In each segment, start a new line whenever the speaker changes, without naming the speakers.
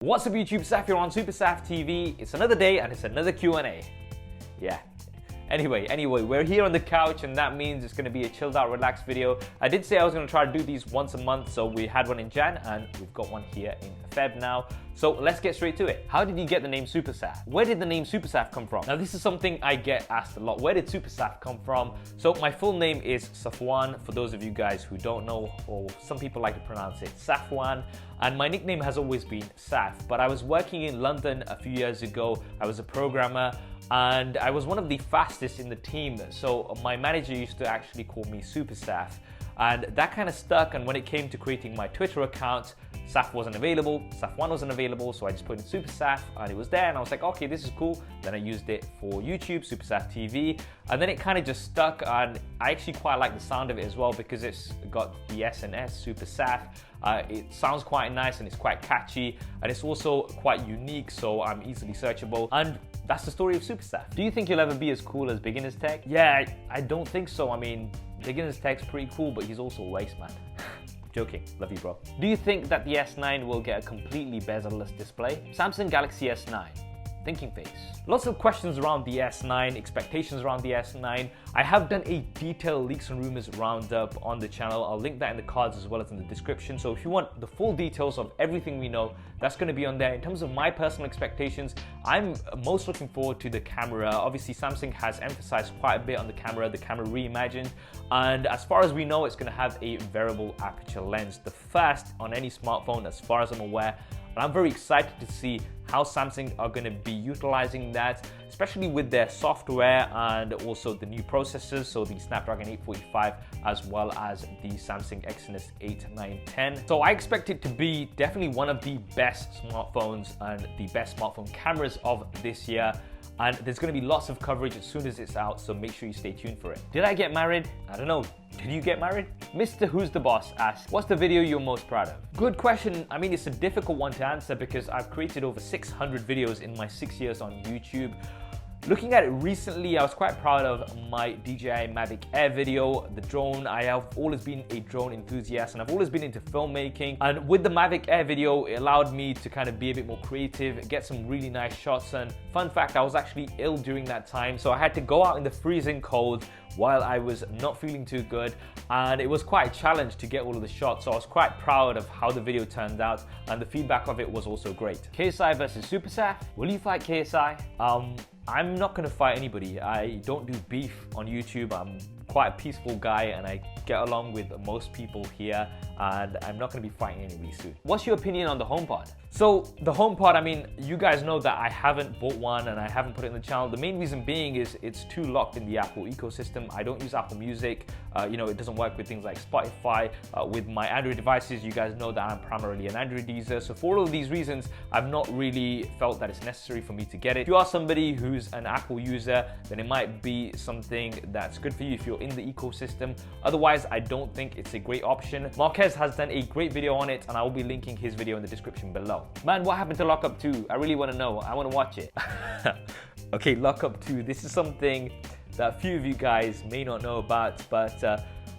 What's up YouTube, Saf here on SuperSaf TV. It's another day and it's another Q&A. Yeah. Anyway, we're here on the couch and that means it's going to be a chilled out, relaxed video. I did say I was going to try to do these once a month, so we had one in Jan and we've got one here in Feb now. So let's get straight to it. How did you get the name SuperSaf? Where did the name SuperSaf come from? Now this is something I get asked a lot. Where did SuperSaf come from? So my full name is Safwan, for those of you guys who don't know, or some people like to pronounce it Safwan. And my nickname has always been Saf, but I was working in London a few years ago. I was a programmer and I was one of the fastest in the team. So my manager used to actually call me SuperSaf. And that kind of stuck, and when it came to creating my Twitter account, Saf wasn't available, Safwan wasn't available, so I just put in SuperSaf and it was there and I was like, okay, this is cool. Then I used it for YouTube, SuperSaf TV, and then it kind of just stuck, and I actually quite like the sound of it as well because it's got the S and S, SuperSaf. It sounds quite nice and it's quite catchy, and it's also quite unique, so I'm easily searchable. And that's the story of SuperSaf. Do you think you'll ever be as cool as Beginner's Tech? Yeah, I don't think so. I mean, Beginner's Tech's pretty cool, but he's also a waste man. Joking, love you bro. Do you think that the S9 will get a completely bezel-less display? Samsung Galaxy S9. Thinking face. Lots of questions around the S9, expectations around the S9. I have done a detailed leaks and rumors roundup on the channel. I'll link that in the cards as well as in the description. So if you want the full details of everything we know, that's going to be on there. In terms of my personal expectations, I'm most looking forward to the camera. Obviously, Samsung has emphasized quite a bit on the camera reimagined. And as far as we know, it's going to have a variable aperture lens, the first on any smartphone as far as I'm aware. And I'm very excited to see how Samsung are going to be utilizing that, especially with their software and also the new processors, so the Snapdragon 845 as well as the Samsung Exynos 8, 9, 10. So I expect it to be definitely one of the best smartphones and the best smartphone cameras of this year. And there's going to be lots of coverage as soon as it's out, so make sure you stay tuned for it. Did I get married? I don't know. Did you get married? Mr. Who's the Boss asks, what's the video you're most proud of? Good question. I mean, it's a difficult one to answer because I've created over 600 videos in my 6 years on YouTube. Looking at it recently, I was quite proud of my DJI Mavic Air video, the drone. I have always been a drone enthusiast and I've always been into filmmaking. And with the Mavic Air video, it allowed me to kind of be a bit more creative, get some really nice shots. And fun fact, I was actually ill during that time, so I had to go out in the freezing cold while I was not feeling too good, and it was quite a challenge to get all of the shots, so I was quite proud of how the video turned out, and the feedback of it was also great. KSI versus SuperSaf. Will you fight KSI? I'm not gonna fight anybody. I don't do beef on YouTube. I'm quite a peaceful guy and I get along with most people here, and I'm not gonna be fighting anybody soon. What's your opinion on the HomePod? So the HomePod, I mean, you guys know that I haven't bought one and I haven't put it in the channel. The main reason being is it's too locked in the Apple ecosystem. I don't use Apple Music. You know, it doesn't work with things like Spotify. With my Android devices, you guys know that I'm primarily an Android user. So for all of these reasons, I've not really felt that it's necessary for me to get it. If you are somebody who's an Apple user, then it might be something that's good for you if you're in the ecosystem. Otherwise, I don't think it's a great option. Marquez has done a great video on it and I will be linking his video in the description below. Man, what happened to Lockup 2? I really want to know. I want to watch it. Okay, Lockup 2. This is something that a few of you guys may not know about, but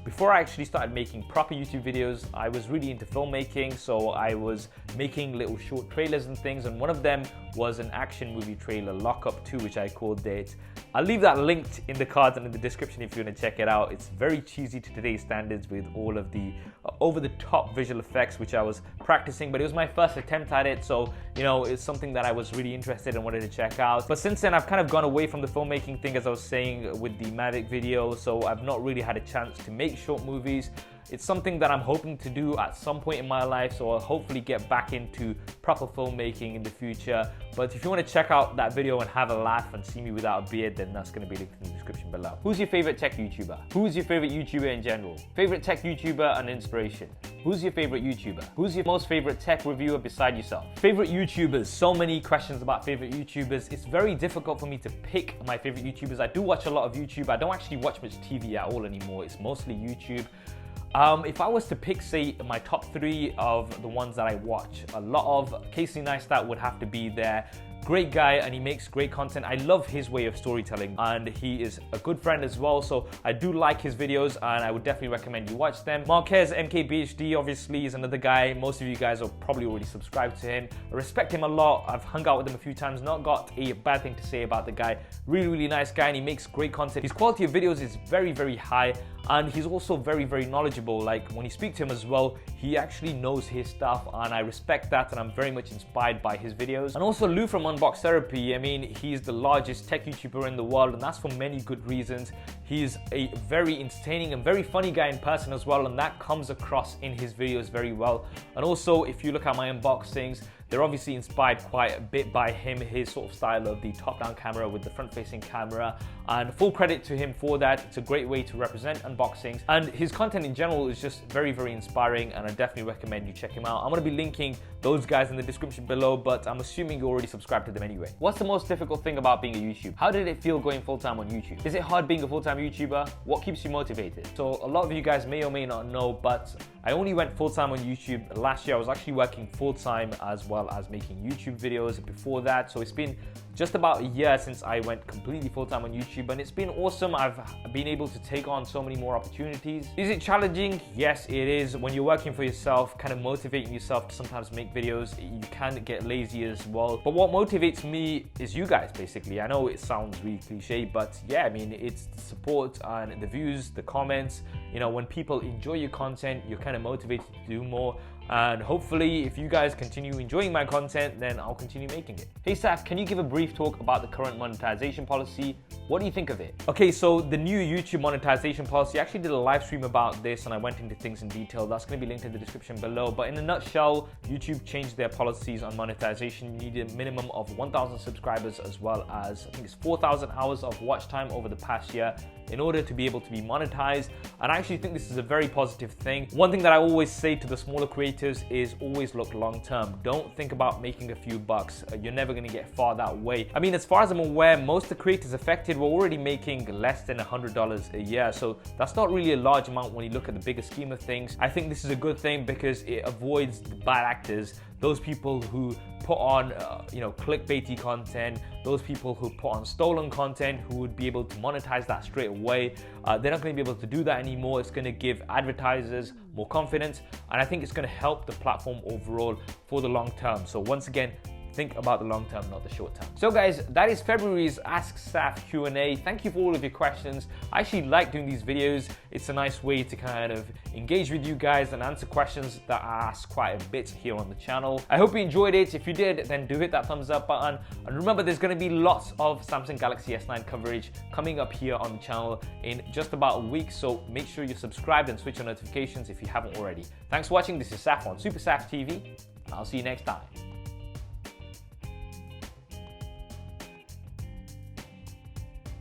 before I actually started making proper YouTube videos, I was really into filmmaking, so I was making little short trailers and things, and one of them was an action movie trailer, Lockup 2, which I called it. I'll leave that linked in the cards and in the description if you want to check it out. It's very cheesy to today's standards with all of the over-the-top visual effects, which I was practicing, but it was my first attempt at it, so, you know, it's something that I was really interested in and wanted to check out. But since then, I've kind of gone away from the filmmaking thing, as I was saying, with the Mavic video, so I've not really had a chance to make short movies. It's something that I'm hoping to do at some point in my life, so I'll hopefully get back into proper filmmaking in the future. But if you want to check out that video and have a laugh and see me without a beard, then that's going to be linked in the description below. Who's your favorite tech YouTuber? Who's your favorite YouTuber in general? Favorite tech YouTuber and inspiration? Who's your favorite YouTuber? Who's your most favorite tech reviewer beside yourself? Favorite YouTubers. So many questions about favorite YouTubers. It's very difficult for me to pick my favorite YouTubers. I do watch a lot of YouTube. I don't actually watch much TV at all anymore. It's mostly YouTube. If I was to pick, say, my top 3 of the ones that I watch, a lot of Casey Neistat would have to be there. Great guy, and he makes great content. I love his way of storytelling, and he is a good friend as well, so I do like his videos and I would definitely recommend you watch them. Marquez MKBHD obviously is another guy. Most of you guys are probably already subscribed to him. I respect him a lot. I've hung out with him a few times, not got a bad thing to say about the guy. Really nice guy, and he makes great content. His quality of videos is very high, and he's also very knowledgeable. Like, when you speak to him as well, he actually knows his stuff, and I respect that, and I'm very much inspired by his videos. And also Lou from Unbox Therapy, I mean, he's the largest tech YouTuber in the world, and that's for many good reasons. He's a very entertaining and very funny guy in person as well, and that comes across in his videos very well. And also, if you look at my unboxings, they're obviously inspired quite a bit by him, his sort of style of the top-down camera with the front-facing camera, and full credit to him for that. It's a great way to represent unboxings, and his content in general is just very inspiring, and I definitely recommend you check him out. I'm going to be linking those guys in the description below, but I'm assuming you already subscribed to them anyway. What's the most difficult thing about being a YouTuber? How did it feel going full-time on YouTube? Is it hard being a full-time YouTuber? What keeps you motivated? So a lot of you guys may or may not know, but I only went full-time on YouTube last year. I was actually working full-time as well as making YouTube videos before that. So it's been just about a year since I went completely full-time on YouTube, and it's been awesome. I've been able to take on so many more opportunities. Is it challenging? Yes, it is. When you're working for yourself, kind of motivating yourself to sometimes make videos, you can get lazy as well. But what motivates me is you guys, basically. I know it sounds really cliche, but yeah, I mean, it's the support and the views, the comments. You know, when people enjoy your content, you're kind of motivated to do more. And hopefully, if you guys continue enjoying my content, then I'll continue making it. Hey Saf, can you give a brief talk about the current monetization policy? What do you think of it? Okay, so the new YouTube monetization policy, I actually did a live stream about this and I went into things in detail. That's going to be linked in the description below. But in a nutshell, YouTube changed their policies on monetization. You need a minimum of 1,000 subscribers as well as, I think it's 4,000 hours of watch time over the past year in order to be able to be monetized. And I actually think this is a very positive thing. One thing that I always say to the smaller creators is always look long term. Don't think about making a few bucks. You're never going to get far that way. I mean, as far as I'm aware, most of the creators affected were already making less than $100 a year. So that's not really a large amount when you look at the bigger scheme of things. I think this is a good thing because it avoids the bad actors, those people who put on clickbaity content, those people who put on stolen content, who would be able to monetize that straight away. They're not going to be able to do that anymore. It's going to give advertisers more confidence, and I think it's going to help the platform overall for the long term. So once again, think about the long term, not the short term. So guys, that is February's Ask Saf Q&A. Thank you for all of your questions. I actually like doing these videos. It's a nice way to kind of engage with you guys and answer questions that I ask quite a bit here on the channel. I hope you enjoyed it. If you did, then do hit that thumbs up button. And remember, there's going to be lots of Samsung Galaxy S9 coverage coming up here on the channel in just about a week. So make sure you're subscribed and switch on notifications if you haven't already. Thanks for watching. This is Saf on SuperSaf TV. I'll see you next time.